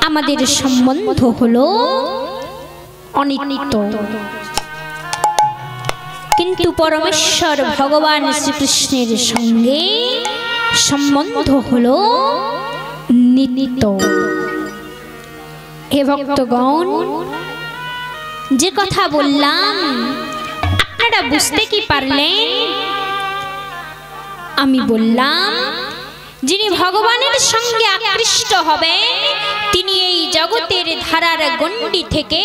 আমাদের সম্বন্ধ হলো অনিত্য, কিন্তু পরমেশ্বর ভগবান শ্রীকৃষ্ণের সঙ্গে সম্বন্ধ হলো নিত্য। হে ভক্তগণ, যে কথা বললাম আপনারা বুঝতে কি পারলেন? আমি বললাম যিনি ভগবানের সঙ্গে আকৃষ্ট হবেন তিনি এই জগতের ধারার গণ্ডি থেকে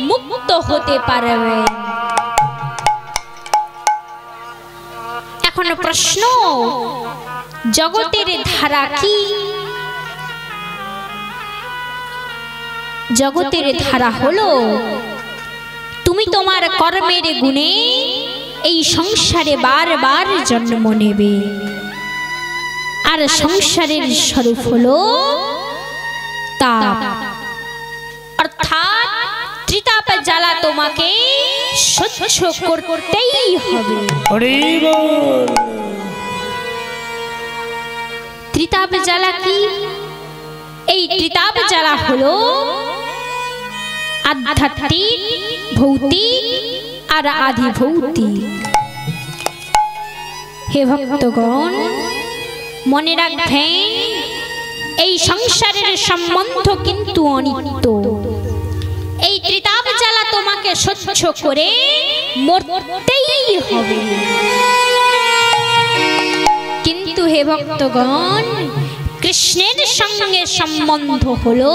মুক্ত হতে পারবেন। এখন প্রশ্ন, জগতের ধারা কি? জগতের ধারা হলো তুমি তোমার কর্মের গুণে এই সংসারে বারবার জন্ম নেবে, আর সংসারের স্বরূপ হলো তাপ, অর্থাৎ ত্রিতাপ জ্বালা তোমাকে সহ্য করতেই হবে। ত্রিতাপ জ্বালা কি? এই ত্রিতাপ জ্বালা হলো আধ্যাত্মিক, ভৌতিক আর আধিভৌতিক। হে ভক্তগণ, মনে রাখবেন এই সংসারের সম্বন্ধ কিন্তু অনিত্য। এই ত্রিতাপ জ্বালা তোমাকে সহ্য করে মরতেই হবে। কিন্তু হে ভক্তগণ, কৃষ্ণের সঙ্গে সম্বন্ধ হলো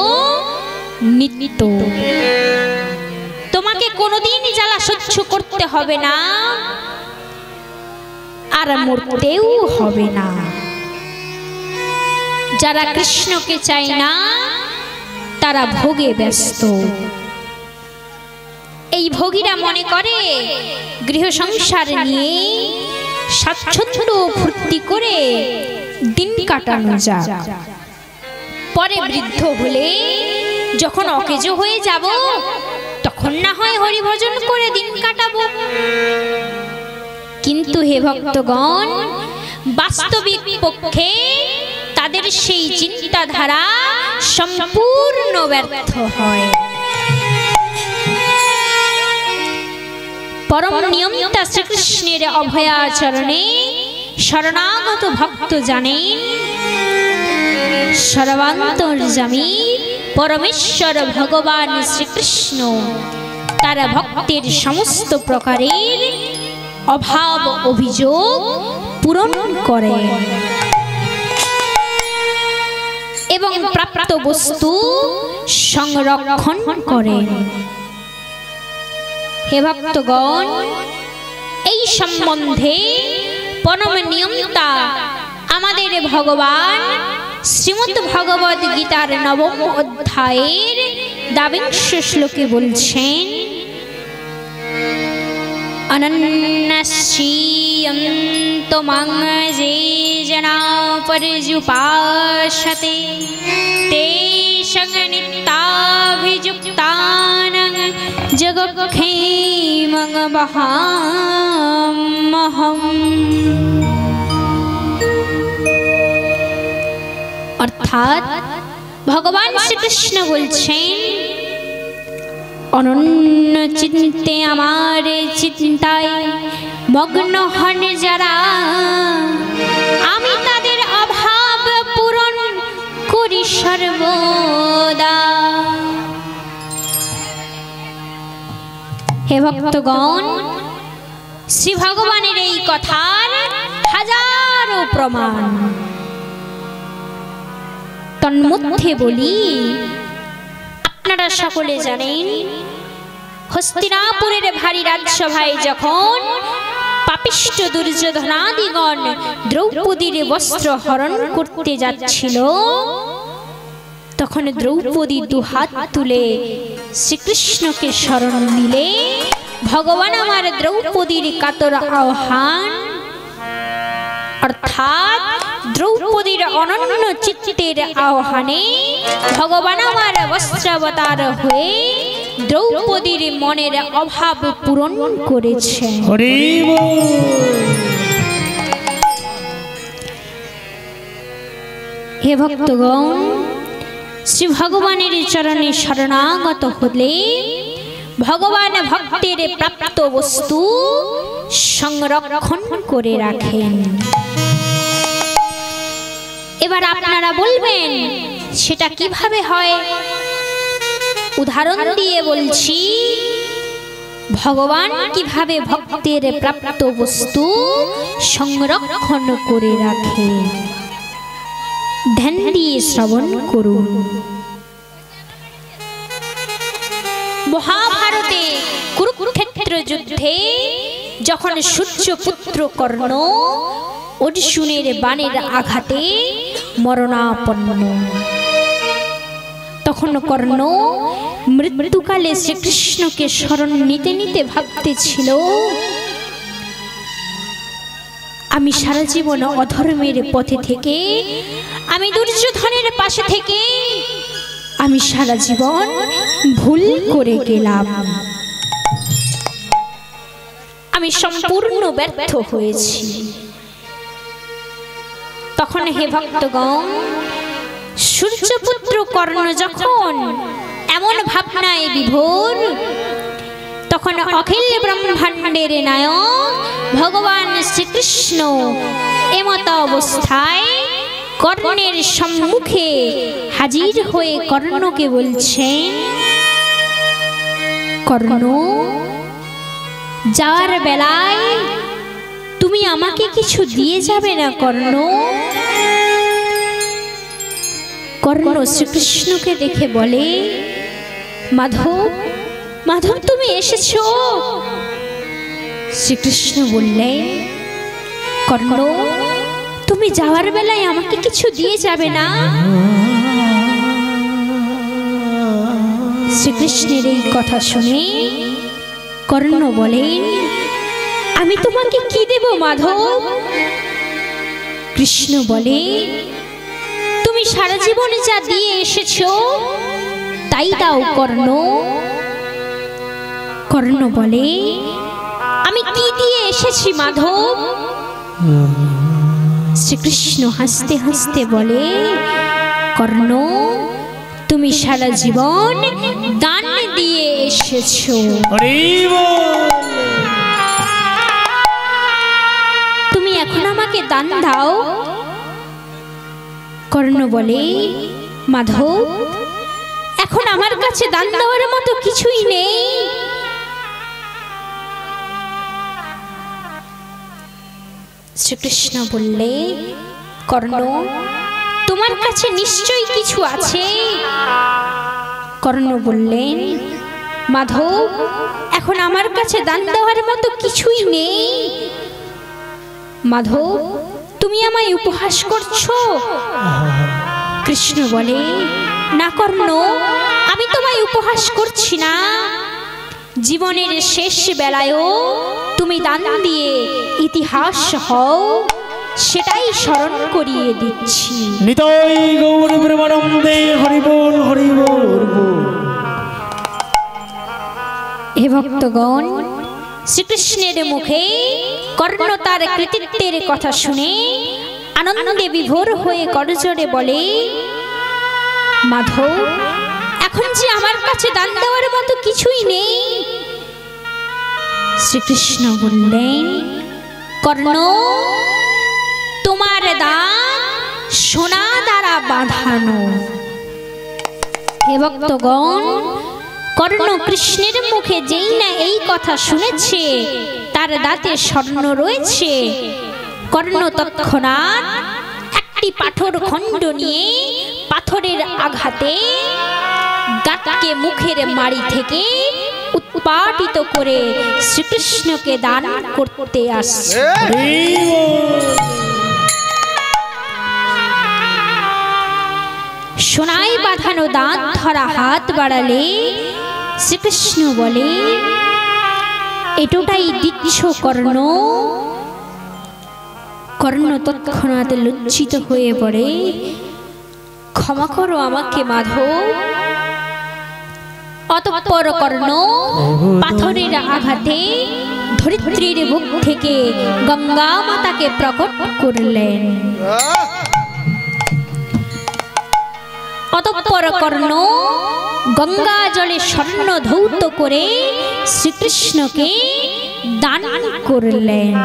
নিত্য। তোমাকে কোনোদিন জ্বালা সহ্য করতে হবে না, আর মরতেও হবে না। যারা কৃষ্ণকে চায় না তারা ভোগে ব্যস্ত। এই ভোগীরা মনে করে গৃহ সংসার নিয়ে স্বাচ্ছন্দ্য ফুর্তি করে দিন কাটানো যায়, পরে বৃদ্ধ হলে যখন অকেজো হয়ে যাব তখন না হয় হরিভজন করে দিন কাটাবো। কিন্তু হে ভক্তগণ, বাস্তবিক পক্ষে তাদের সেই চিন্তাধারা সম্পূর্ণ ব্যর্থ হয়। পরম নিয়মিতা শ্রীকৃষ্ণের অভয়াচরণে শরণাগত ভক্ত জানেন সর্বান্তর্যামী পরমেশ্বর ভগবান শ্রীকৃষ্ণ তার ভক্তের সমস্ত প্রকারের অভাব অভিযোগ পূরণ করেন এবং প্রাপ্ত বস্তু সংরক্ষণ করেন। হে ভক্তগণ, এই সম্বন্ধে পরম নিয়মিতা আমাদের ভগবান শ্রীমদ্ ভগবদ গীতার 9ম অধ্যায়ের 22 শ্লোকে বলছেন, অনন্যশ্রিয়ন্তো মাং যে জনা পর্যুপাসতে তেষাং নিত্যাভিযুক্তানাং জগৎক্ষেমং বহাম্যহম। অর্থাৎ ভগবান শ্রীকৃষ্ণ বলছেন, অনন্য চিন্তে আমার চিন্তায় মগ্ন হন যারা, আমি তাদের অভাব পূরণ করি সর্বদা। হে ভক্তগণ, শ্রী ভগবানের এই কথার হাজারো প্রমাণ। তন্মধ্যে বলি, আপনারা সকলে জানেন হস্তিনাপুরের ভারী রাজসভায় যখন পাপিষ্ঠ দুর্যোধনাদিগণ দ্রৌপদীর বস্ত্র হরণ করতে যাচ্ছিল, তখন দ্রৌপদী দুহাত তুলে শ্রীকৃষ্ণকে শরণ নিলে ভগবান আমার দ্রৌপদীর কাতর আহ্বান, অর্থাৎ দ্রৌপদীর অনন্য চিত্তের আহ্বানে ভগবান আমার বস্ত্রাবতার হয়ে দ্রৌপদীর মনের অভাব পূরণ করেছে। হে ভক্তগণ, শ্রী ভগবানের চরণে শরণাগত হলে ভগবান ভক্তের প্রাপ্ত বস্তু সংরক্ষণ করে রাখেন। এবার আপনারা বলবেন সেটা কিভাবে হয়? উদাহরণ দিয়ে বলছি, ভগবান কিভাবে ভক্তের প্রাপ্ত বস্তু সংরক্ষণ করে রাখে, ধ্যান দিয়ে শ্রবণ করুন। মহাভারতে কুরুক্ষেত্র যুদ্ধে যখন সূর্যপুত্র কর্ণ অর্জুনের বাণের আঘাতে মরণাপন্ন, তখন কর্ণ মৃত্যুকালে শ্রীকৃষ্ণকে স্মরণ নিতে নিতে ভাবতেছিল, আমি সারা জীবন অধর্মের পথে থেকে, আমি দুর্যোধনের পাশে থেকে আমি সারা জীবন ভুল করে গেলাম, আমি সম্পূর্ণ ব্যর্থ হয়েছি। তখন হে ভক্তগণ, সূর্যপুত্র কর্ণ যখন এমন ভাবনায় বিভোর, তখন অখিল ব্রহ্মাণ্ডের নায়ক ভগবান শ্রীকৃষ্ণ এমত অবস্থায় কর্ণের সম্মুখে হাজির হয়ে কর্ণকে বলছেন, কর্ণ, যাওয়ার বেলায় তুমি আমাকে কিছু দিয়ে যাবে না কর্ণ? কর্ণ শ্রীকৃষ্ণকে দেখে বলে, মাধব, মাধব তুমি এসেছো? শ্রীকৃষ্ণ বললেন, কর্ণ, তুমি যাওয়ার বেলায় আমাকে কিছু দিয়ে যাবে না? শ্রীকৃষ্ণের এই কথা শুনে কর্ণ বলেন, আমি তোমাকে কি দেব মাধব? কৃষ্ণ বলে, তুমি সারা জীবনে যা দিয়ে এসেছো তাই দাও কর্ণ। কর্ণ বলে, আমি কি দিয়ে এসেছি মাধব? শ্রীকৃষ্ণ হাসতে হাসতে বলে, কর্ণ, তুমি সারা জীবন দান দিয়ে এসেছো। তুমি এখন আমাকে দান দাও। কর্ণ বলে, মাধব, এখন আমার কাছে দান দেওয়ার মতো কিছুই নেই। শ্রীকৃষ্ণ বললে, কর্ণ, তোমার কাছে নিশ্চয়ই কিছু আছে। কর্ণ বললেন, মাধব, এখন আমার কাছে দান দেওয়ার মতো কিছুই নেই। মাধব, তুমি আমায় উপহাস করছো? কৃষ্ণ বলে, না কর্ণ, আমি তোমায় উপহাস করছি না। জীবনের শেষ বেলায়ও তুমি দান দিয়ে ইতিহাস হও, সেটাই স্মরণ করিয়ে দিচ্ছি। নিতাই গৌর প্রেমানন্দে হরি বল হরি বল। হে ভক্তগণ, শ্রীকৃষ্ণের মুখে কর্ণ তার কৃতিত্বের কথা শুনে আনন্দে বিভোর হয়ে করজোড়ে বলে, মাধব, এখন যে আমার কাছে দান দেওয়ার মতো কিছুই নেই। শ্রীকৃষ্ণ বললেন, কর্ণ, তোমার দান সোনা দ্বারা বাঁধানো। হে ভক্তগণ, কর্ণ কৃষ্ণের মুখে যেই না এই কথা শুনেছে, তার দাঁতে স্বর্ণ রয়েছে। কর্ণ তৎক্ষণাৎ একটি পাথর খণ্ড নিয়ে পাথরের আঘাতে দাঁতকে মুখের মাড়ি থেকে উৎপাটিত করে শ্রীকৃষ্ণকে দান করতে আসছে। সোনায় বাঁধানো দাঁত ধরা হাত বাড়ালে শ্রীকৃষ্ণ বলে, এতটাই দিচ্ছ কর্ণ? কর্ণ তৎক্ষণাৎ লজ্জিত হয়ে পড়ে, ক্ষমা করো আমাকে মাধব। অতঃপর কর্ণ পাথরের আঘাতে ধরিত্রীর বুক থেকে গঙ্গা মাতাকে প্রকট করলেন। অতঃপর কর্ণ গঙ্গা জলে স্বর্ণ ধৌত করে শ্রীকৃষ্ণকে দান করলেন।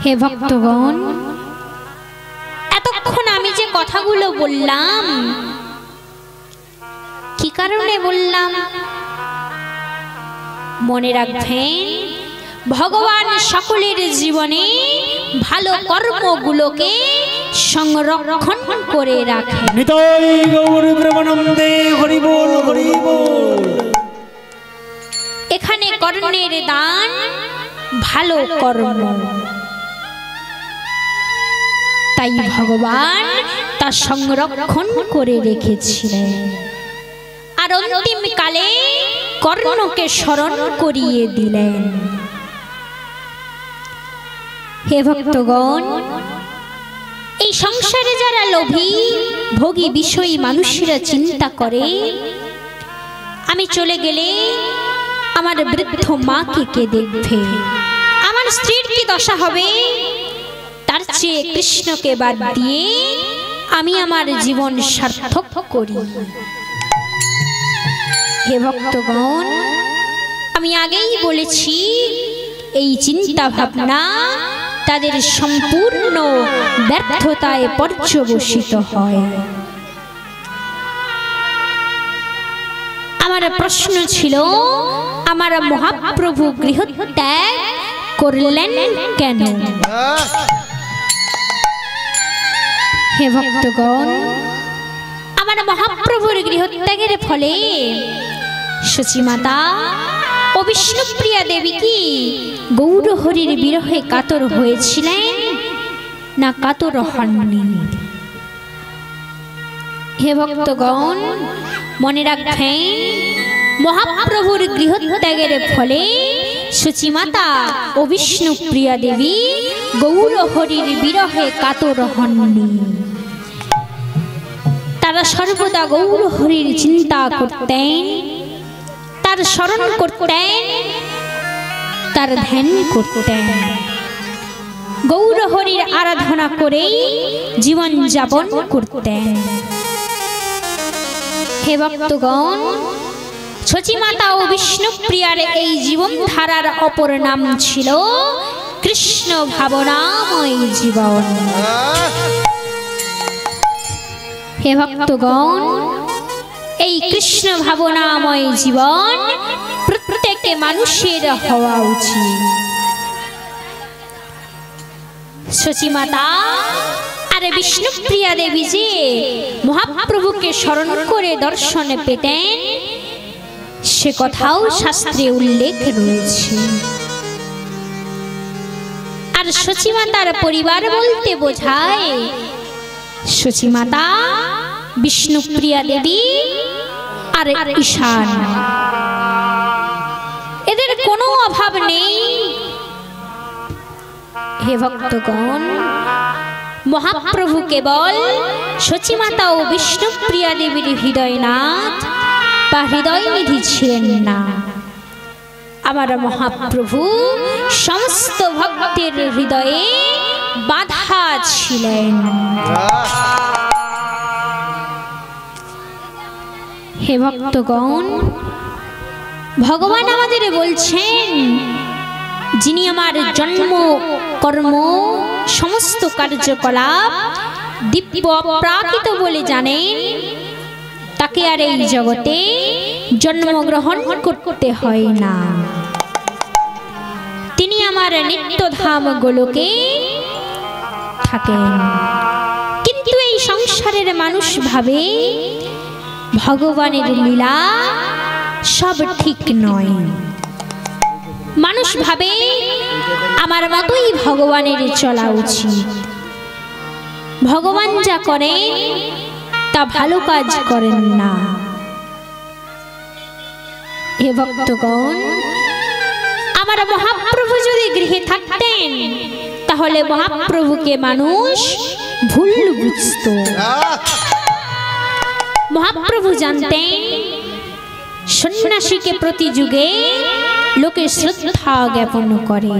হে ভক্তগণ, এতক্ষণ আমি যে কথাগুলো বললাম, কি কারণে বললাম মনে রাখবেন, ভগবান সকলের জীবনে ভালো কর্মগুলোকে সংরক্ষণ করে রাখেন। নিতাই গৌর প্রেমানন্দে হরি বল হরি বল। এখানে কর্ণের দান ভালো কর্ম, তাই ভগবান তা সংরক্ষণ করে রেখেছিলেন। আর অন্তিম কালে কর্ণকে স্মরণ করিয়ে দিলেন। হে ভক্তগণ, এই সংসারে যারা লোভী ভোগী বিষয়ী মানুষেরা চিন্তা করে, আমি চলে গেলে আমার বৃদ্ধ মাকে কে দেখবে, আমার স্ত্রীর কি দশা হবে, তার চেয়ে কৃষ্ণকে বাদ দিয়ে আমি আমার জীবন সার্থক করি। হে ভক্তগণ, আমি আগেই বলেছি, এই চিন্তা ভাবনা তাদের সম্পূর্ণ ব্যর্থতায় পর্যবসিত হয়। আমার প্রশ্ন ছিল, আমার মহাপ্রভু গৃহত্যাগ করলেন কেন? হে ভক্তগণ, আমার মহাপ্রভুর গৃহত্যাগের ফলে সচিমাতা ও বিষ্ণুপ্রিয়া দেবী কি গৌরহরির বিরহে কাতর হয়েছিলেন না কাতর হননি? হে ভক্তগণ, মনে রাখবেন, মহাপ্রভুর গৃহত্যাগের ফলে সচিমাতা ও বিষ্ণুপ্রিয়া দেবী গৌরহরির বিরহে কাতর হননি। তারা সর্বদা গৌরহরির চিন্তা করতেন, তার স্মরণ করতেন, তার ধ্যান করতেন, গৌরহরির আরাধনা করেই জীবন যাপন করতেন। হে ভক্তগণ, সচিমাতা ও বিষ্ণুপ্রিয়ার এই জীবনধারার অপর নাম ছিল কৃষ্ণ ভাবনাময় জীবন। হে ভক্তগণ, এই কৃষ্ণ ভাবনাময় জীবন প্রত্যেক মানুষের হওয়া উচিত। সচিমাতা আর বিষ্ণুপ্রিয়া দেবী যে মহাপ্রভুকে স্মরণ করে দর্শন পেতেন, সে কথাও শাস্ত্রে উল্লেখ রয়েছে। আর সচিমাতার পরিবার বলতে বোঝায় সচিমাতা, বিষ্ণুপ্রিয়া দেবী আর ঈশান। এদের কোনো অভাব নেই। হে ভক্তগণ, মহাপ্রভু কেবল সচিমাতা ও বিষ্ণুপ্রিয়া দেবীর হৃদয়নাথ বা হৃদয় নিধি ছিলেন না, আমার মহাপ্রভু সমস্ত ভক্তের হৃদয়ে বাধা ছিলেন। হে ভক্তগণ, ভগবান আমাদের বলছেন, যিনি আমার জন্ম কর্ম সমস্ত কার্যকলাপ দিব্য অপ্রাকৃত বলে জানেন, তাকে আর এই জগতে জন্মগ্রহণ করতে হয় না। তিনি আমার নিত্যধাম গোলকে থাকেন। কিন্তু এই সংসারের মানুষ ভাবে ভগবানের লীলা সব ঠিক নয়। মানুষ ভাবে আমার মতোই ভগবানের চলা উচিত। ভগবান যা করেন তা ভালো কাজ করেন না। হে ভক্তগণ, আমার মহাপ্রভু যদি গৃহে থাকতেন, তাহলে মহাপ্রভুকে মানুষ ভুল বুঝত। মহাপ্রভু জানতেন, সন্ন্যাসীকে প্রতি যুগে লোকে শ্রদ্ধা জ্ঞাপন করে।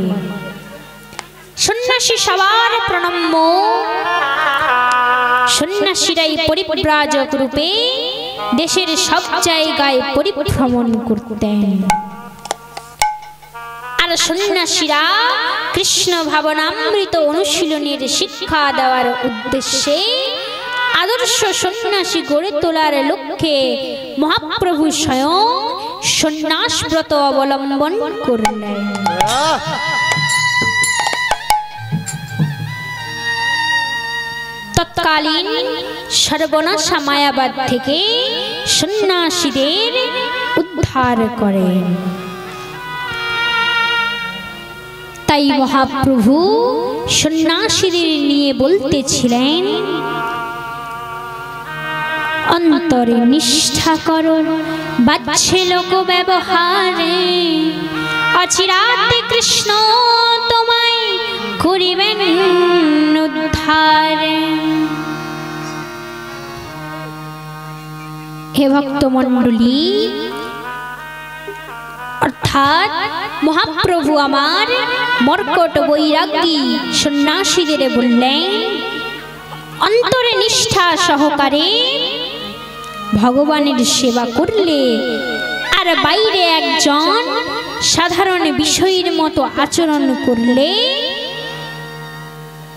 সন্ন্যাসী সবার প্রণম্য। সন্ন্যাসীরাই পরিব্রাজক রূপে দেশের সব জায়গায় পরিভ্রমণ করতেন। আর সন্ন্যাসীরা কৃষ্ণ ভাবনামৃত অনুশীলনের শিক্ষা দেওয়ার উদ্দেশ্যে আদর্শ সন্ন্যাসী গড়ে তোলার লক্ষ্যে মহাপ্রভু স্বয়ং সন্ন্যাস ব্রত অবলম্বন করলেন। তৎকালীন সর্বনাশা মায়াবাদ থেকে সন্ন্যাসীদের উদ্ধার করেন। তাই মহাপ্রভু সন্ন্যাসীদের নিয়ে বলতেছিলেন, অন্তরে নিষ্ঠা করো বাহ্যে লোক ব্যবহারে, অচিরাতে কৃষ্ণ তোমায় করিবেন উদ্ধার। হে ভক্তমণ্ডলী, অর্থাৎ মহাপ্রভু আমার মর্কট বৈরাগী সন্ন্যাসীদের বললেন, অন্তরে নিষ্ঠা সহকারে ভগবানের সেবা করলে আর বাইরে একজন সাধারণ বিষয়ের মতো আচরণ করলে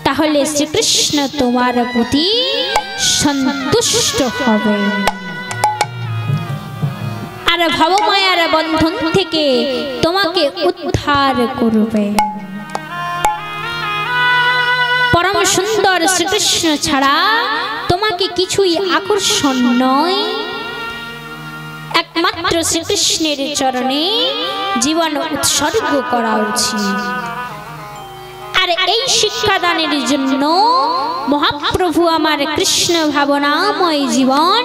তাহলে শ্রীকৃষ্ণ তোমার প্রতি সন্তুষ্ট হবে আর ভবমায়ার বন্ধন থেকে তোমাকে উদ্ধার করবে। পরম সুন্দর শ্রীকৃষ্ণ ছাড়া তোমাকে কিছুই আকর্ষণ নয়। একমাত্র শ্রীকৃষ্ণের চরণে জীবন উৎসর্গ করা উচিত। আর এই শিক্ষাদানের জন্য মহাপ্রভু আমার কৃষ্ণ ভাবনাময় জীবন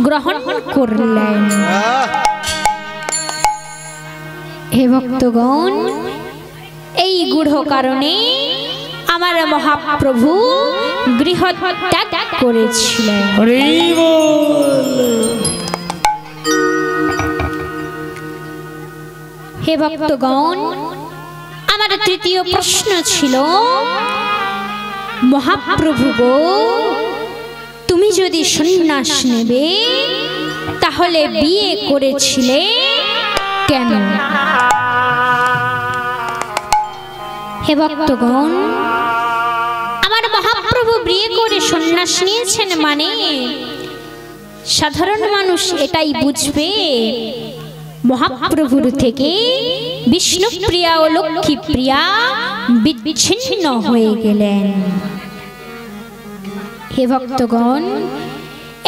গ্রহণ করলেন। হে ভক্তগণ, এই গূঢ় কারণে আমার মহাপ্রভু গৃহত্যাগ করেছিলেন। হে ভক্তগণ, আমার তৃতীয় প্রশ্ন ছিল, মহাপ্রভু গো, তুমি যদি সন্ন্যাস নেবে তাহলে বিয়ে করেছিলে কেন? হে ভক্তগণ, আমার মহাপ্রভু বিয়ে করে সন্ন্যাস নিয়েছেন মানে সাধারণ মানুষ এটাই বুঝবে মহাপ্রভুর থেকে বিষ্ণুপ্রিয়া ও লক্ষ্মীপ্রিয়া বিচ্ছিন্ন হয়ে গেলেন। হে ভক্তগণ,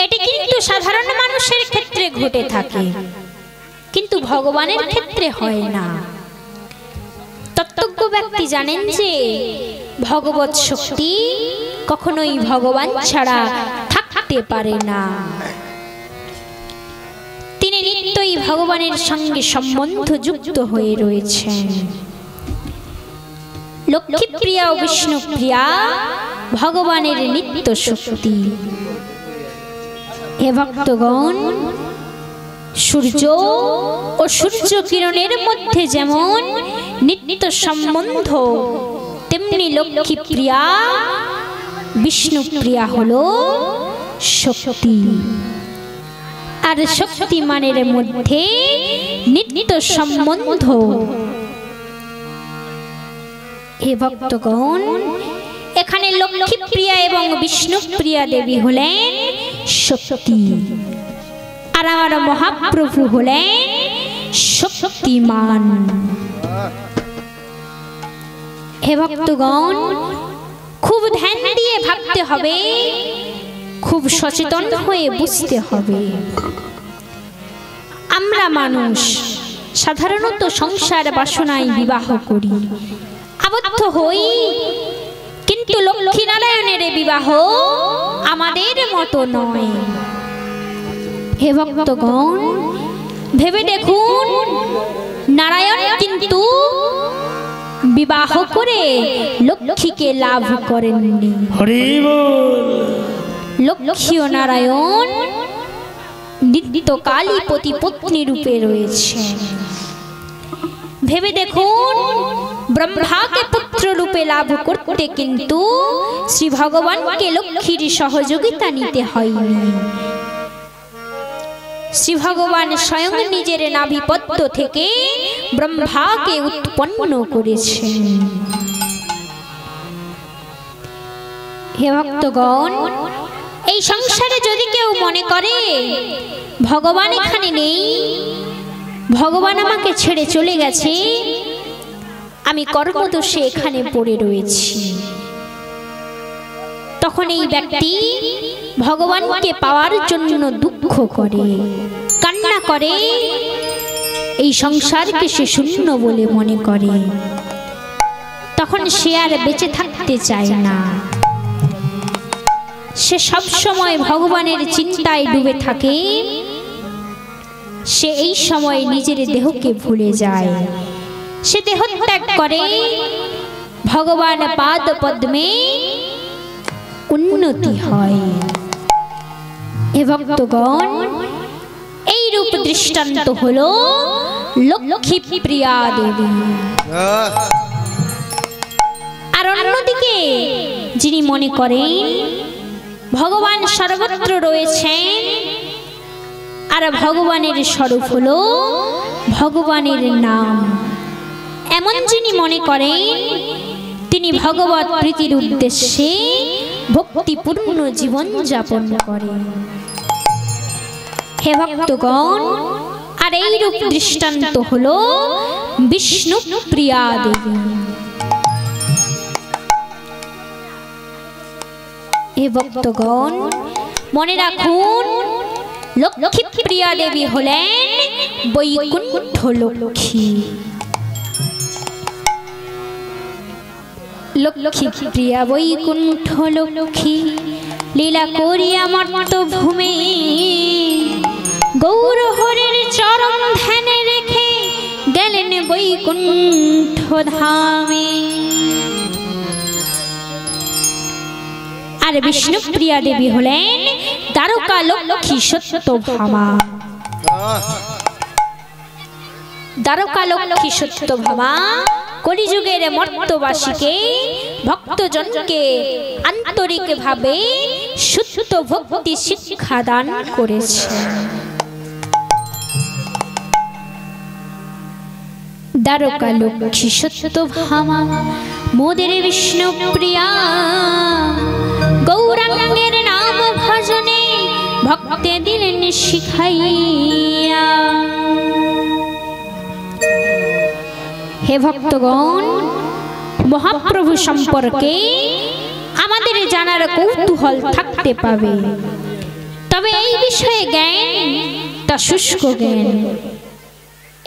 এটি কিন্তু সাধারণ মানুষের ক্ষেত্রে ঘটে থাকে, কিন্তু ভগবানের ক্ষেত্রে হয় না। তত্ত্বজ্ঞ ব্যক্তি জানেন যে ভগবৎ শক্তি কখনোই ভগবান ছাড়া থাকতে পারে না। তিনি নিত্যই ভগবানের সঙ্গে সম্বন্ধ যুক্ত হয়ে রয়েছেন। লক্ষ্মীপ্রিয়া ও বিষ্ণুপ্রিয়া ভগবানের নিত্য শক্তি। হে ভক্তগণ, সূর্য ও সূর্য কিরণের মধ্যে যেমন নিত্য সম্বন্ধ, তেমনি লক্ষ্মীপ্রিয়া বিষ্ণুপ্রিয়া হলো শক্তি। আর শক্তিমানের মধ্যে নিত্য সম্বন্ধ। হে ভক্তগণ, এখানে লক্ষ্মীপ্রিয়া এবং বিষ্ণুপ্রিয়া দেবী হলেন শক্তি, আর আমার মহাপ্রভু হলেন শক্তিমান। হে ভক্তগণ, খুব ধ্যান দিয়ে ভাবতে হবে, খুব সচেতন হয়ে বুঝতে হবে। আমরা মানুষ সাধারণত সংসার বাসনায় বিবাহ করি, আবদ্ধ হই, কিন্তু লক্ষ্মীনারায়ণের বিবাহ আমাদের মতো নয়। হে ভক্তগণ, ভেবে দেখুন, নারায়ণ কিন্তু বিবাহ করে লক্ষ্মীকে লাভ করেননি। লক্ষ্মী ও নারায়ণ নিত্যকালী পতি পত্নী রূপে রয়েছে। ভেবে দেখুন, ব্রহ্মাকে পুত্র রূপে লাভ করতে কিন্তু শ্রী ভগবানকে লক্ষ্মীর সহযোগিতা নিতে হয়নি। শ্রী ভগবান স্বয়ং নিজের নাভিপদ্ম থেকে ব্রহ্মাকে উৎপন্ন করেছেন। হে ভক্তগণ, এই সংসারে যদি কেউ মনে করে ভগবান এখানে নেই, ভগবান আমাকে ছেড়ে চলে গেছে, আমি কর্মদোষে এখানে পড়ে রয়েছি, তখন এই ব্যক্তি ভগবানকে পাওয়ার জন্য দুঃখ করে, কান্না করে, এই সংসারকে সে শূন্য বলে মনে করে, তখন সে আর বেঁচে থাকতে চায় না। সে সব সময় ভগবানের চিন্তায় ডুবে থাকে। সে এই সময় নিজের দেহকে ভুলে যায়, সে দেহ ত্যাগ করে, ভগবান পাদ পদ্মে উন্নতি হয়। হে ভক্তগণ, এই রূপ দৃষ্টান্ত হলো লক্ষ্মী প্রিয়া দেবী। আর অন্যদিকে যিনি মনে করেন ভগবান সর্বত্র রয়েছেন আর ভগবানের স্বরূপ হলো ভগবানের নাম, এমন যিনি মনে করেন তিনি ভগবত প্রীতির উদ্দেশ্যে ভক্তিপূর্ণ জীবন যাপন করেন। হে ভক্তগণ, আর এই রূপ দৃষ্টান্ত হলো বিষ্ণু প্রিয়া দেবী। হে ভক্তগণ, মনে রাখুন, লক্ষ্মী প্রিয়া দেবী হলেন বৈকুণ্ঠ লক্ষ্মী। লক্ষ্মী প্রিয়া বৈকুণ্ঠ লক্ষ্মী লীলা করিয়া মর্ত ভূমে, গৌর হরির চরণ ধ্যানে রেখে গেলেন বৈকুণ্ঠ ধামে। আর বিষ্ণু প্রিয়া দেবী হলেন দ্বারকা লক্ষ্মী সত্যভামা। দ্বারকা লক্ষ্মী সত্যভামা কলিযুগের মর্তবাসীকে, ভক্তজনকে আন্তরিকভাবে শুদ্ধ ভক্তি শিক্ষা দান করেছে। দ্বারকা লক্ষ্মী সত্যভামা মোদের বিষ্ণু প্রিয়া, গৌরাঙ্গের নাম ভজনে ভক্তে দিলেন শিখাইয়া। হে ভক্তগণ, মহাপ্রভু সম্পর্কে আমাদের জানার কৌতূহল থাকতে পাবে, তবে এই বিষয়ে জ্ঞান তা শুষ্ক জ্ঞান।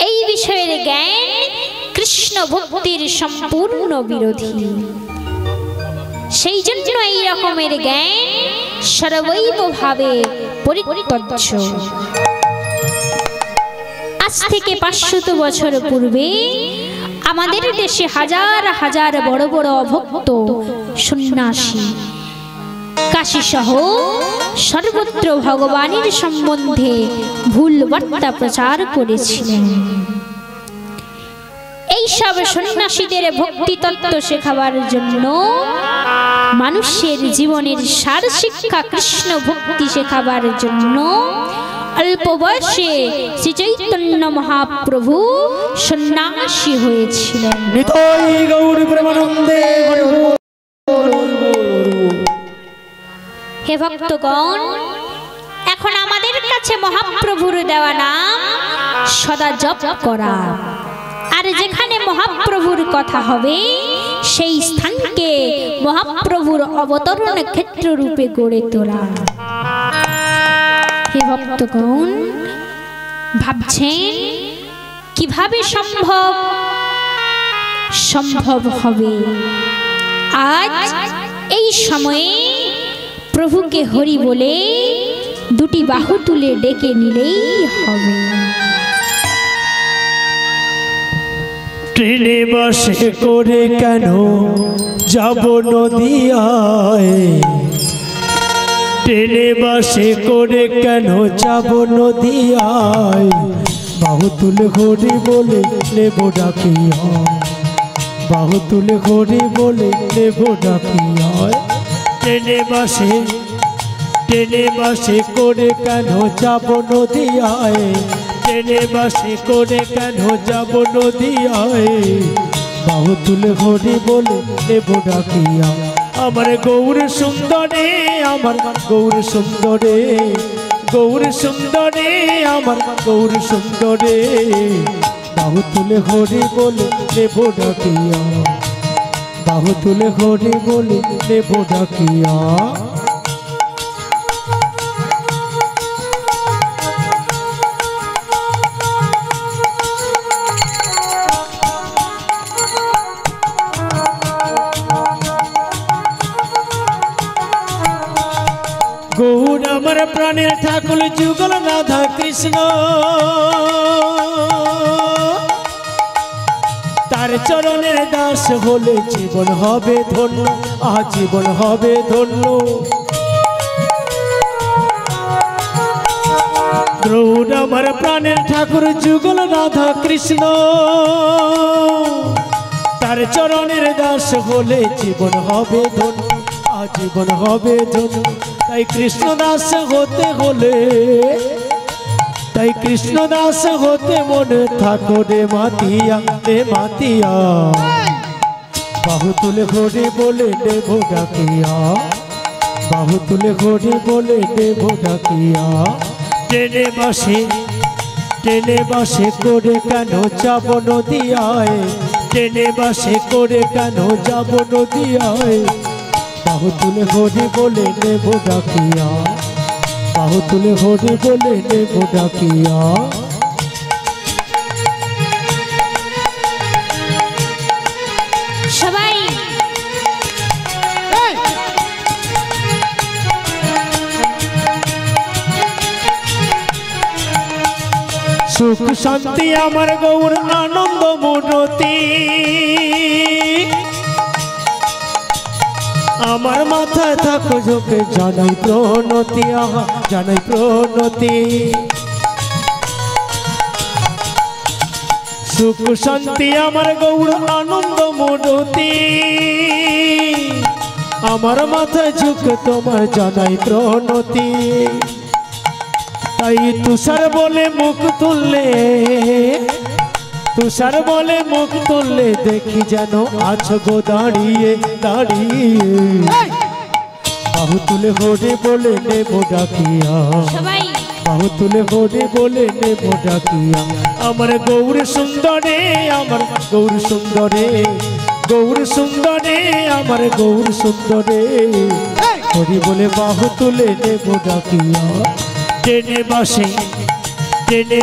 এই বিষয়ের জ্ঞান কৃষ্ণ ভক্তির সম্পূর্ণ বিরোধী। সেই জন্য এই রকমের জ্ঞান সর্বৈব ভাবে পরিত্যজ্য। আজ থেকে 500 বছর পূর্বে আমাদের দেশে হাজার হাজার বড় বড় অভক্ত সন্ন্যাসী কাশী সহ সর্বত্র ভগবানের সম্বন্ধে ভুল বার্তা প্রচার করেছিলেন। এই সব সন্ন্যাসীদের ভক্তি তত্ত্ব শেখাবার জন্য, মানুষের জীবনের সার শিক্ষা কৃষ্ণ ভক্তি শেখাবার জন্য অল্প বয়সে শ্রী চৈতন্য মহাপ্রভু সন্ন্যাসী হয়েছিলেন। হে ভক্তগণ, এখন আমাদের কাছে মহাপ্রভুর দেওয়া নাম সদা জপ করা, আর যেখানে মহাপ্রভুর কথা হবে সেই স্থানকে মহাপ্রভুর অবতরণ ক্ষেত্র রূপে গড়ে তোলা। হে ভক্তগণ, ভাবছেন কিভাবে সম্ভব হবে? আজ এই সময়ে প্রভুকে হরি বলে দুটি বাহু তুলে ডেকে নিলেই হবে। ট্রেনে বাসে করে কেন যাব নদিয়ায়, ট্রেনে বাসে করে কেন যাব নদিয়ায়, বাহু তুলে হরি বলে নেব ডাকিয়া, বাহু তুলে হরি বলে নেব ডাকিয়ায়। ট্রেনে বাসে করে কেন যাব নদিয়ায়, ট্রেনে বাসে করে কেন যাব নদিয়ায়। বাহু তুলে হরি বলে নেব ডাকিয়া। আমার গৌর সুন্দরে, আমার গৌর সুন্দরে, গৌর সুন্দরে, আমার গৌর সুন্দরে। বাহু তুলে হরি বলে নেব ডাকিয়া, বাহু তুলে হরি বলে নেব ডাকিয়া। গৌর আমার প্রাণের ঠাকুর যুগল রাধা কৃষ্ণ, তার চরণের দাস হলে জীবন হবে ধন্য, আজীবন হবে ধন্য। গৌর আমার প্রাণের ঠাকুর যুগল রাধা কৃষ্ণ, তার চরণের দাস হলে জীবন হবে ধন্য, আজীবন হবে ধন্য। তাই কৃষ্ণ দাস হতে হলে, তাই কৃষ্ণ দাস হতে মনে থাকো রে মাতিয়া, রে মাতিয়া। বাহু তুলে হরি বলে নেব ডাকিয়া, বাহু তুলে হরি বলে নেব ডাকিয়া। ট্রেনে বাসে করে কেন যাব নদিয়ায়, ট্রেনে বাসে করে কেন যাব নদিয়ায়। বাহু তুলে হরি বলে নেব ডাকিয়া, বাহু তুলে হরি বলে নেব ডাকিয়া। সবাই সুখ শান্তি আমার গৌর আনন্দ মূরতি, আমার মাথায় থাকো ঝোঁকে জানাই প্রণতি, আহা জানাই প্রণতি। সুখ শান্তি আমার গৌর আনন্দ মূরতি, আমার মাথায় ঝুঁকে তোমার জানাই প্রণতি। তাই তুষার বলে মুখ তুললে, তুষার বলে মুখ তুললে দেখি যেন আছো গো দাঁড়িয়ে দাঁড়িয়ে। বাহু তুলে হরি বলে নেব ডাকিয়া, সবাই বাহু তুলে হরি বলে নেব ডাকিয়া। আমার গৌর সুন্দরে, আমার গৌর সুন্দরে, গৌর সুন্দরে, আমার গৌর সুন্দরে। হরি বলে বাহু তুলে নেব ডাকিয়া। ট্রেনে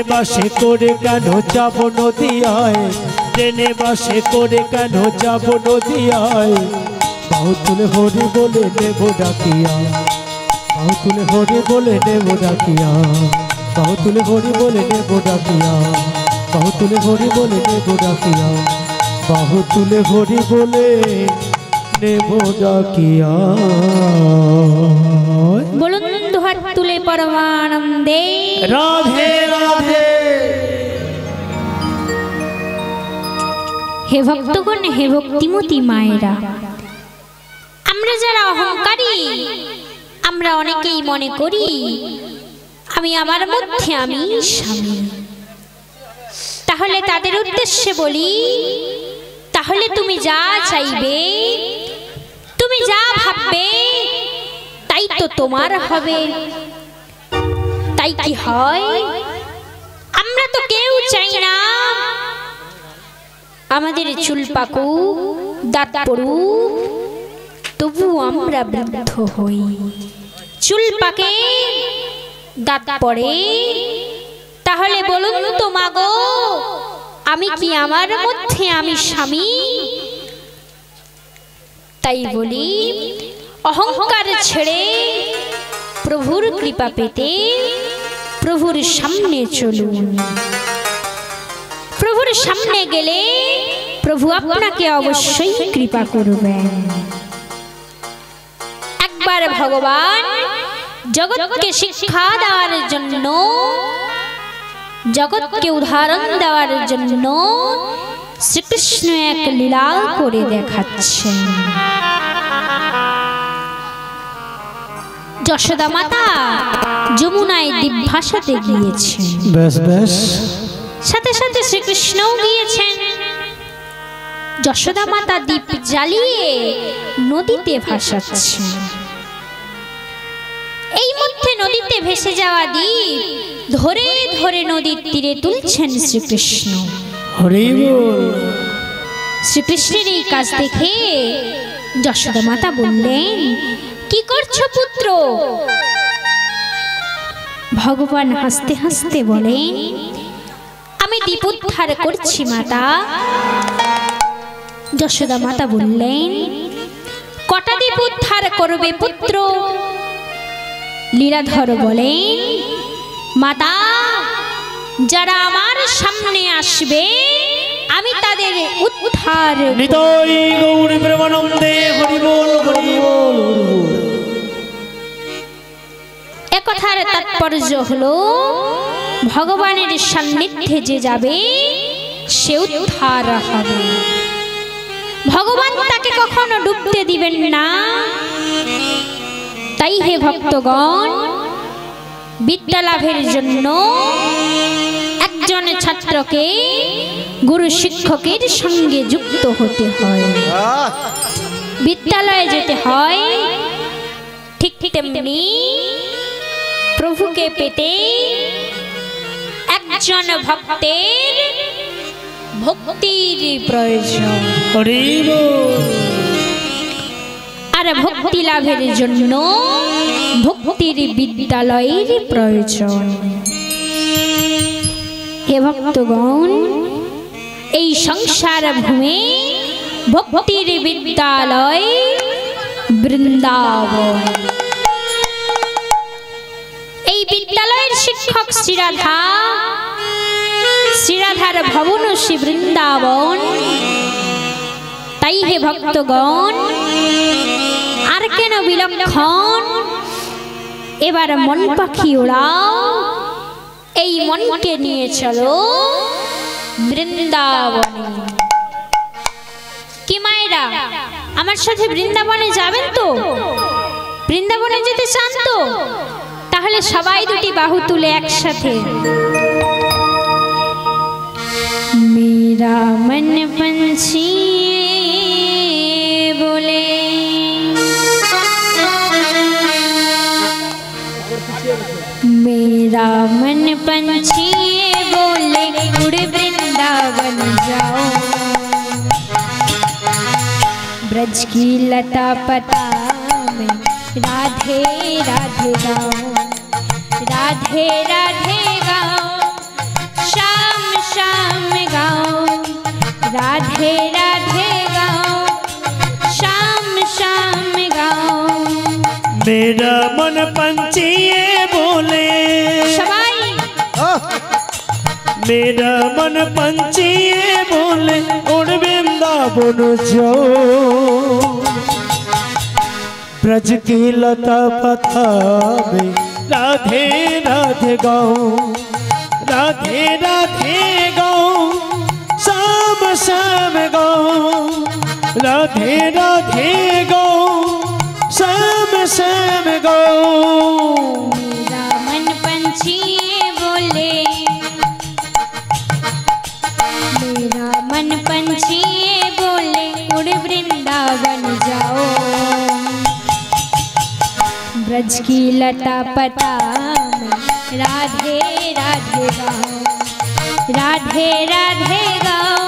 বাসে করে কেন যাব নদিয়ায়, ট্রেনে বাসে করে কেন যাব নদিয়ায়। বাহু তুলে হরি বলে নেব ডাকিয়া, বাহু তুলে হরি বলে নেব ডাকিয়া, বাহু তুলে হরি বলে নেব ডাকিয়া, বাহু তুলে হরি বলে নেব ডাকিয়া, বাহু তুলে হরি বলে নেব ডাকিয়া। বলুন দুহাত তুলে পরমানন্দে রাধে রাধে। হে ভক্তগণ, হে ভক্তিমতী মায়েরা, আমরা যারা অহংকারী, আমরা অনেকেই মনে করি আমি আমার মধ্যে আমি স্বামী। তাহলে তাদের উদ্দেশ্যে বলি, তাহলে তুমি যা চাইবে, তুমি যা ভাববে, তাই তো তোমার হবে। তাই কি হয়? আমরা তো কেউ চাই না আমাদের চুল পাকুক, দাঁত পড়ুক, তবু আমরা বৃদ্ধ হই। চুল পাকে, দাঁত পড়ে, তাহলে বলুন তো মাগো, আমি কি আমার মধ্যে আমি স্বামী? তাই বলি, অহংকার ছেড়ে প্রভুর কৃপা পেতে প্রভুর সামনে চলুন। প্রভুর সামনে গেলে প্রভু আপনাকে অবশ্যই কৃপা করবেন। একবার ভগবান জগৎকে শিক্ষা দেওয়ার জন্য, জগৎকে উদাহরণ দেওয়ার জন্য শ্রীকৃষ্ণ এক লীলা করে দেখাচ্ছেন। যশোদা মাতা যমুনায় দ্বীপ ভাসাতে গিয়েছেন, বেশ বেশ, সাথে সাথে শ্রীকৃষ্ণও গিয়েছেন। যশোদা মাতা দ্বীপ জ্বালিয়ে নদীতে ভাসাচ্ছেন। এই মধ্যে নদীতে ভেসে যাওয়া দ্বীপ ধরে ধরে নদীর তীরে তুলছেন শ্রীকৃষ্ণ। হরি বল। শ্রীকৃষ্ণের এই কাজ দেখে যশোদা মাতা বললেন, কি করছো পুত্র? ভগবান হাসতে হাসতে বলেন, আমি দ্বীপ উদ্ধার করছি মাতা। যশোদা মাতা বললেন, কটা দ্বীপ উদ্ধার করবে পুত্র? লীলাধর বলেন, মাতা, যারা আমার সামনে আসবে আমি তাদের উদ্ধার। নিতাই গৌর প্রেমানন্দে হরি বল হরি বল। একথার তাৎপর্য হলো, ভগবানের সান্নিধ্যে যে যাবে সে উদ্ধার হবে। ভগবান তাকে কখনো ডুবতে দিবেন না। তাই হে ভক্তগণ, বিদ্যা লাভের জন্য একজন ছাত্রকে গুরু শিক্ষকের সঙ্গে যুক্ত হতে হয়, বিদ্যালয়ে যেতে হয়। ঠিক তেমনি প্রভুকে পেতে একজন ভক্তের ভক্তির প্রয়োজন। হরি বল। আর ভক্তি লাভের জন্য ভক্তির বিদ্যালয়ের প্রয়োজন। হে ভক্তগণ, এই সংসার ভূমে ভক্তির বিদ্যালয় বৃন্দাবন। এই বিদ্যালয়ের শিক্ষক শ্রীরাধা, শ্রীরাধার ভবন শ্রী বৃন্দাবন। তাই হে ভক্তগণ, আর কেন বিলক্ষণ? এবার মন পাখি ওড়াও, এই মনকে নিয়ে চলো বৃন্দাবনে। কি মায়েরা, আমার সাথে বৃন্দাবনে যাবেন তো? বৃন্দাবনে যেতে চান তো? তাহলে সবাই দুটি বাহু তুলে একসাথে। মেরা মন पंछी बोले, मेरा मन पंछी बोले, उड़ वृंदावन जाओ। ब्रज की लता पता में राधे राधे गाओ, राधे राधे गाओ, शाम शाम गाओ, राधे राधे गाओ, शाम शाम गाओ। मेरा मन पंछी बोले, सबाई मेरा मन पंछी बोले, उड़ वृंदावन जाओ। ब्रज की लता पता में राधे राधे गाओ, राधे राधे गाओ, शाम शाम गाओ, राधे राधे गाओ, शाम शाम गाओ। मेरा मन पंछी बोले, मेरा मन पंछी बोले, उड़ वृंदावन जाओ। ब्रज की लता पता में राधे राधे गाओ, राधे राधे गाओ,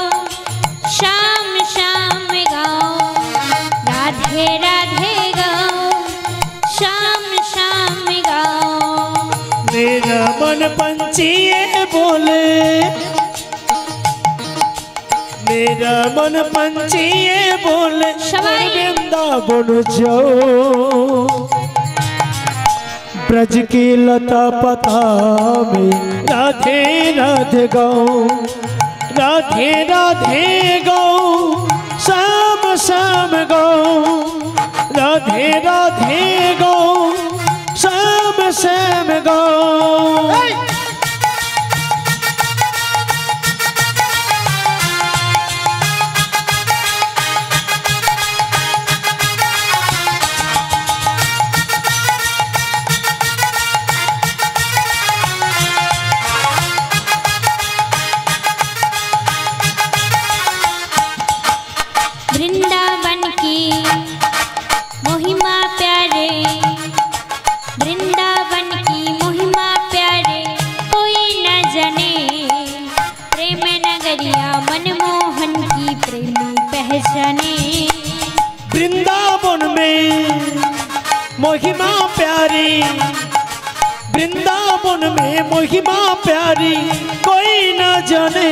शाम शाम गाओ, राधे राधे गाओ, शाम शाम गाओ। मेरा मन पंछी बोले, मेरा मन पंछी बोले, सवाई। वृंदावन जाओ। ब्रज की लता पता में राधे राधे गाओ, राधे राधे गाओ, शाम शाम गाओ, राधे राधे गाओ, शाम शाम गाओ। पहचाने। वृंदावन में महिमा प्यारी, वृंदावन में महिमा प्यारी कोई न जाने।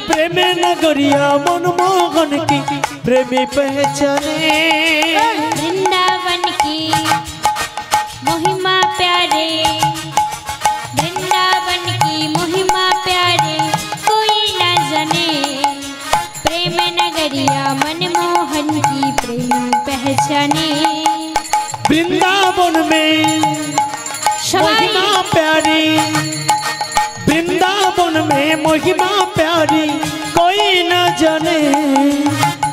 प्रेम नगरिया मनमोहन की प्रेमी पहचाने। वृंदावन की महिमा प्यारे, वृंदावन की महिमा प्यारे कोई न जाने। प्रेम नगरिया मनमोहन की प्रेमी पहचाने। वृंदावन में महिमा प्यारी, वृंदावन में महिमा प्यारी कोई न जाने।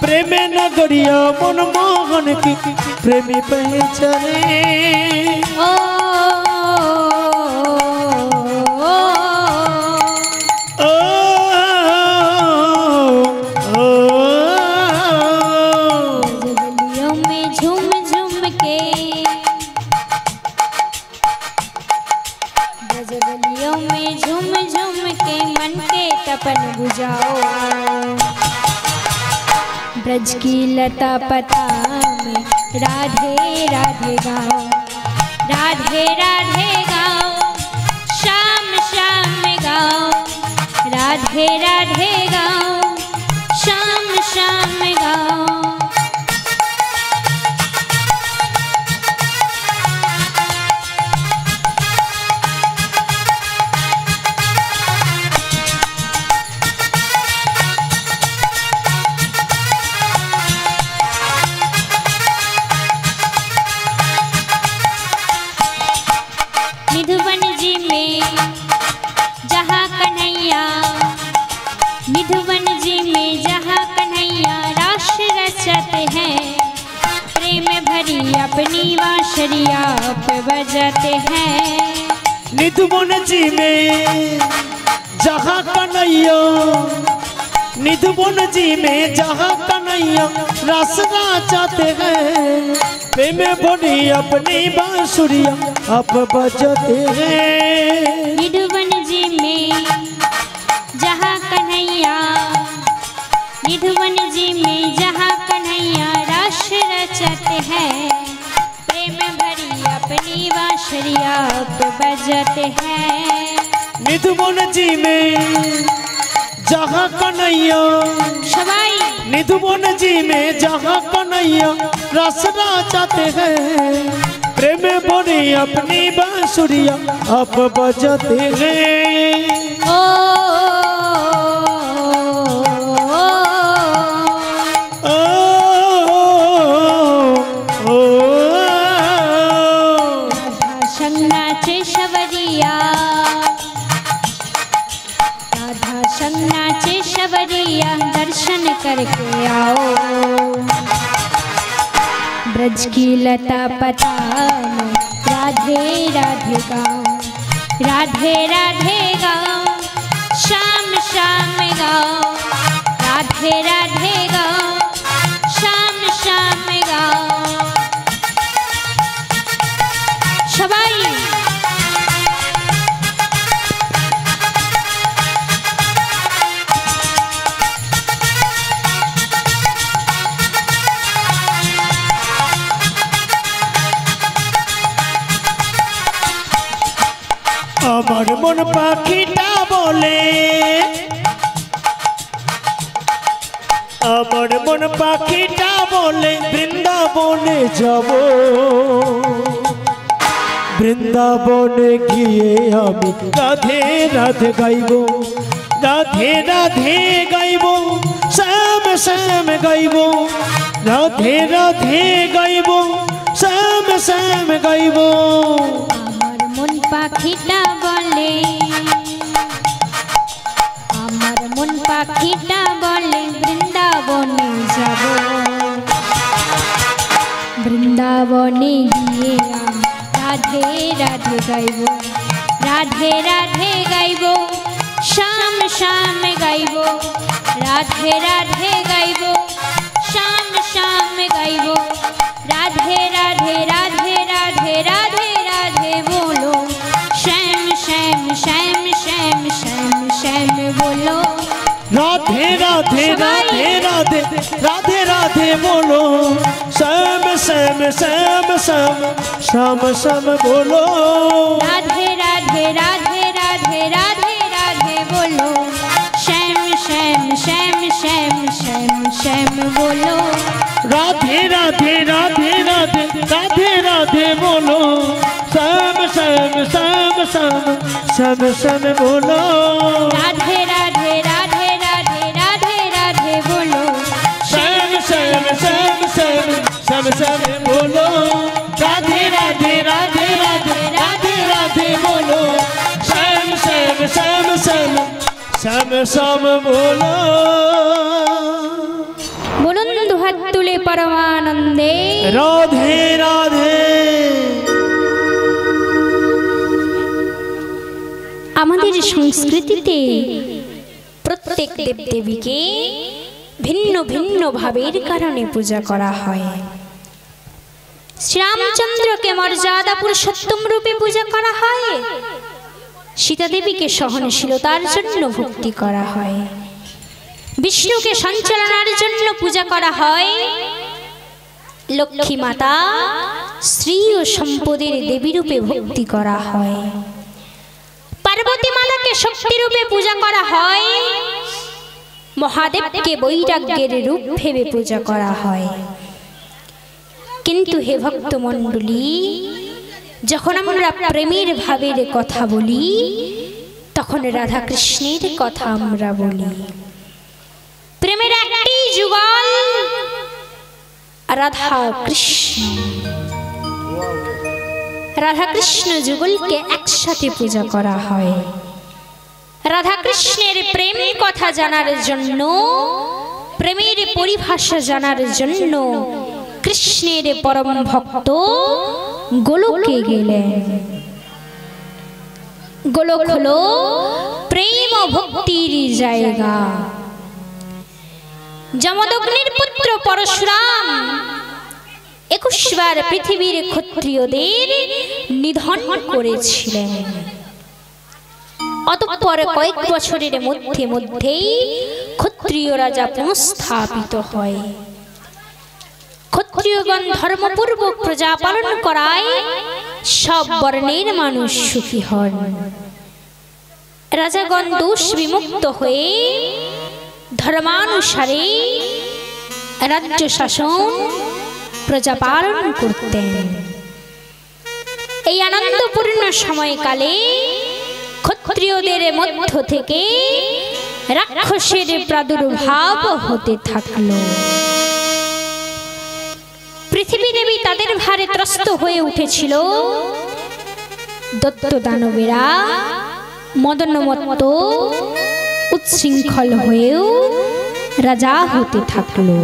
प्रेम नगरिया मनमोहन की प्रेमी पहचाने। ओ, गलियों में झूम झूम के, गलियों में झूम झूम के मन के तपन बुझाओ। ब्रज की लता पता में राधे राधे गाओ, राधे राधे गाओ, शाम शाम गाओ, राधे राधे गाओ, शाम शाम गाओ। निधुवन जी में जहाँ कन्हैया, निधुवन जी में जहाँ कन्हैया रास रचते हैं। प्रेम भरी अपनी बांसुरिया पे बजाते हैं। निधुवन जी में जहाँ कन्हैया, निधुवन जी में जहाँ कन्हैया रास रचाते हैं। प्रेम भरी अपनी बांसुरिया आप बजाते हैं। निधुवन जी में जहाँ कन्हैया, निधुवन जी में जहाँ कन्हैया रास रचते हैं। प्रेम भरी अपनी बांसुरिया पे बजाते हैं। निधुवन जी में जहाँ कन्हैया, सवाई निधुवन जी में जहाँ कन्हैया रस रचाते हैं। प्रेम भरी अपनी बांसुरिया आप बजाते हैं। ओ, राधा संग नाचे शबरिया, राधा संग नाचे शबरिया दर्शन करके आओ। ब्रज की लता पता में राधे राधे गाओ, राधे राधे गाओ, शाम शाम गाओ, राधे राधे गाओ, शाम शाम गाओ। शबाई আমার মন পাখিটা বলে, আমার মন পাখিটা বলে বৃন্দাবনে যাব। বৃন্দাবনে গিয়ে আমি রাধে রাধে গাইব, রাধে রাধে গাইব, শ্যাম শ্যাম গাইব, রাধে রাধে গাইব, শ্যাম শ্যাম গাইব। আমার মন পাখিটা বলে, আমার মন পাখিটা বলে বৃন্দাবনে যাব। বৃন্দাবনে গিয়ে আমি রাধে রাধে গাইব, রাধে রাধে গাইব, শাম শাম গাইব, রাধে রাধে গাইব, শাম শাম গাইব, রাধে রাধে রাধে রাধে রাধে রাধে बोलो, श्याम श्याम श्याम श्याम श्याम श्याम बोलो। राधे राधे राधे राधे राधे राधे राधे बोलो श्याम श्याम श्याम श्याम श्याम श्याम बोलो राधे राधे राधे राधे राधे राधे बोलो श्याम श्याम श्याम श्याम श्याम श्याम बोलो राधे राधे राधे राधे राधे राधे बोलो श्याम श्याम श्याम श्याम श्याम श्याम बोलो राधे राधे राधे राधे राधे राधे बोलो श्याम श्याम श्याम श्याम श्याम श्याम बोलो राधे राधे राधे राधे राधे राधे बोलो श्याम श्याम श्याम श्याम श्याम श्याम बोलो बोलुन दुहात तुले परमानंदे राधे राधे আমাদের সংস্কৃতিতে প্রত্যেক দেবদেবীকে ভিন্ন ভিন্ন ভাবের কারণে পূজা করা হয়। শ্রীরামচন্দ্রকে মর্যাদা পুরুষোত্তম রূপে পূজা করা হয়, সীতা দেবীকে সহনশীলতার জন্য ভক্তি করা হয়, বিষ্ণুকে সঞ্চালনার জন্য পূজা করা হয়, লক্ষ্মী মাতা শ্রী ও সম্পদের দেবী রূপে ভক্তি করা হয়, পার্বতী মাতাকে শক্তি রূপে পূজা করা হয়, মহাদেবকে বৈরাগ্যের রূপ ভেবে পূজা করা হয়। কিন্তু হে ভক্ত মণ্ডলী, যখন আমরা প্রেমের ভাবের কথা বলি তখন রাধা কৃষ্ণের কথা আমরা বলি। প্রেমের একটি যুগল রাধা কৃষ্ণ, রাধা কৃষ্ণ যুগলকে একসাথে পূজা করা হয়। রাধা কৃষ্ণের প্রেম কথা জানার জন্য, প্রেমের পরিভাষা জানার জন্য কৃষ্ণের পরম ভক্ত গোলকে গেলেন। গোলক হলো প্রেম ও ভক্তির জায়গা। যমদগ্নির পুত্র পরশুরাম 21 বার পৃথিবীর ক্ষত্রিয়দের নিধন করেছিলেন। অতঃপর কয়েক বছরের মধ্যেই ক্ষত্রিয় রাজা পুনঃস্থাপিত হয়। ক্ষত্রিয়গণ ধর্মপূর্বক প্রজা পালন করায় সব বর্ণের মানুষ সুখী হন। রাজাগণ দোষ বিমুক্ত হয়ে ধর্মানুসারে রাজ্য শাসন প্রজা পালন করতেন। এই আনন্দপূর্ণ সময়কালে ক্ষত্রিয়দের মধ্য থেকে রাক্ষসের প্রাদুর্ভাব হতে থাকলো। পৃথিবী দেবী তাদের ভারে ত্রস্ত হয়ে উঠেছিল। দত্ত দানবেরা মদনমত্ত উচ্ছৃঙ্খল হয়েও রাজা হতে থাকলো।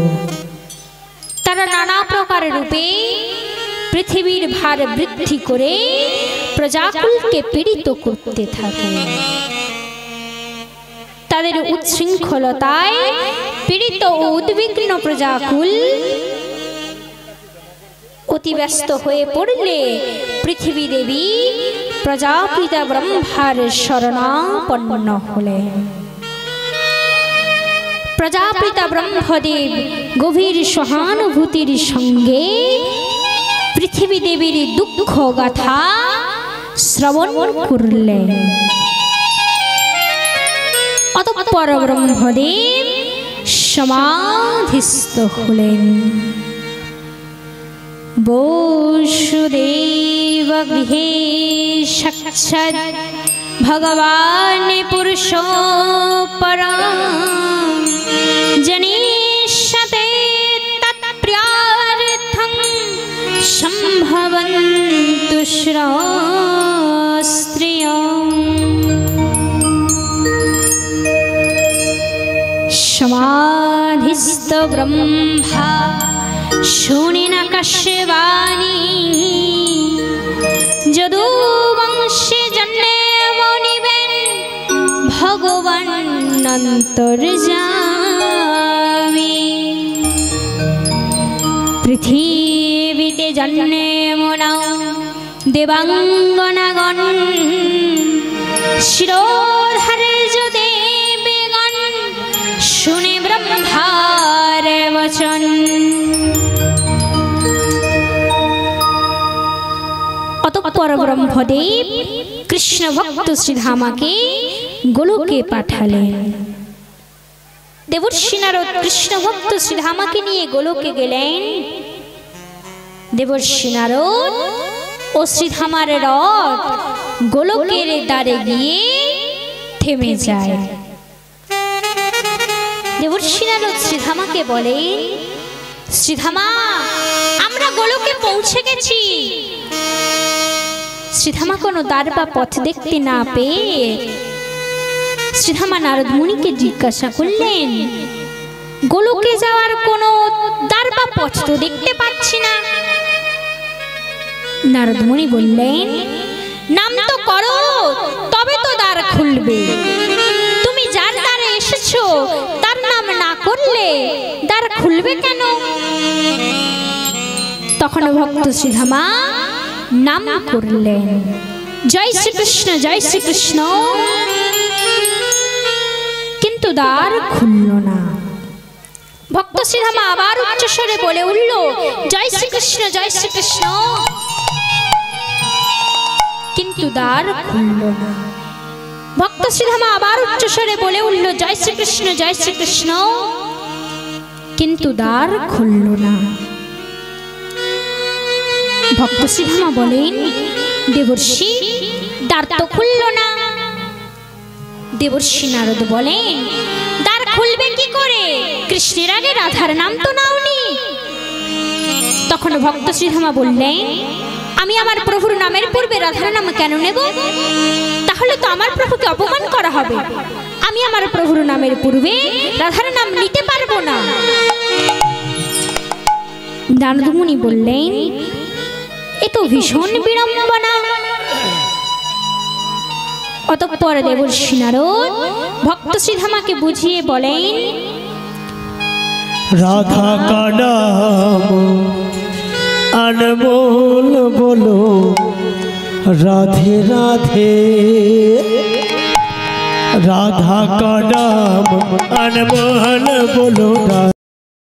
তারা নানা প্রকার রূপে পৃথিবীর ভার বৃদ্ধি করে প্রজাকুলকে পীড়িত করতে থাকে। তাদের উচ্ছৃঙ্খলতায় পীড়িত ও উদ্বিগ্ন প্রজাকুল অতি ব্যস্ত হয়ে পড়লে পৃথিবী দেবী প্রজাপিতা ব্রহ্মার শরণাপন্ন হলেন। প্রজাপিতা ব্রহ্মদেব গভীর সহানুভূতির সঙ্গে পৃথিবী দেবীর দুঃখ গাথা শ্রবণ করলেন। অতঃপর ব্রহ্মদেব সমাধিস্থ হলেন। বসুদেব গৃহে সাক্ষাৎ ভগবান পুরুষো পরম জনিষ্যতে তৎপ্রিয়ার্থং সম্ভবন্তু স্ত্রিয়ঃ। সমাধিস্থ ব্রহ্মা শুনিনা কাশ্যবাণী যদুবংশে জন্মে মনিবেন ভগবান অন্তর্যামী। পৃথিবীতে জন্মে মোনা দেবাঙ্গনাগণ শিরোধার্য দেবগণ শুনে ব্রহ্মার অতঃপর ব্রহ্মদেব কৃষ্ণ ভক্ত শ্রীধামাকে গোলকে পাঠালেন। দেবর্ষি নারদ কৃষ্ণ ভক্ত শ্রীধামাকে নিয়ে গোলকে গেলেন। দেবর্ষি নারদ ও শ্রীধামার রথ গোলকের দ্বারে গিয়ে থেমে যায়। দেবর্ষি নারদ শ্রীধামাকে বলেন, শ্রীধামা, আমরা গোলকে পৌঁছে গেছি। শ্রীধামা কোনো দ্বার বা পথ দেখতে না পেয়ে শ্রীধামা নারদ মুনিকে জিজ্ঞাসা করলেন, গোলকে যাওয়ার কোনো দ্বার বা পথ তো দেখতে পাচ্ছি না। নারদ মুনি বললেন, নাম তো করো, তবে তো দ্বার খুলবে। তুমি যার দ্বারে এসেছো তার নাম না করলে দ্বার খুলবে কেন? তখন ভক্ত শ্রীধামা নাম করলেন, জয় শ্রীকৃষ্ণ, জয় শ্রীকৃষ্ণ, কিন্তু দ্বার খুলল না। ভক্ত শ্রীধামা আবার উচ্চস্বরে বলে উঠল, জয় শ্রীকৃষ্ণ, জয় শ্রীকৃষ্ণ, কিন্তু দ্বার খুলল না। ভক্ত শ্রীধামা আবার উচ্চস্বরে বলে উঠল, জয় শ্রীকৃষ্ণ, জয় শ্রীকৃষ্ণ, কিন্তু দ্বার খুলল না। ভক্ত শ্রীধামা বলেন, দেবর্ষি, দ্বার তো খুলল না। দেবর্ষি নারদ বলেন, দ্বার খুলবে কি করে? কৃষ্ণের আগে রাধার নাম তো নাওনি। তখন ভক্ত শ্রীধামা বললেন, আমি আমার প্রভুর নামের পূর্বে রাধার নাম কেন নেব? তাহলে তো আমার প্রভুকে অপমান করা হবে। আমি আমার প্রভুর নামের পূর্বে রাধার নাম নিতে পারবো না। নারদ মুনি বললেন, এ তো ভীষণ বিড়ম্বনা। অতঃপর দেবর্ষি নারদ ভক্ত শ্রীধামাকে বুঝিয়ে বলেন, রাধা का नाम अनमोल बोलो, राधे राधे। राधा का नाम अनमोल बोलो।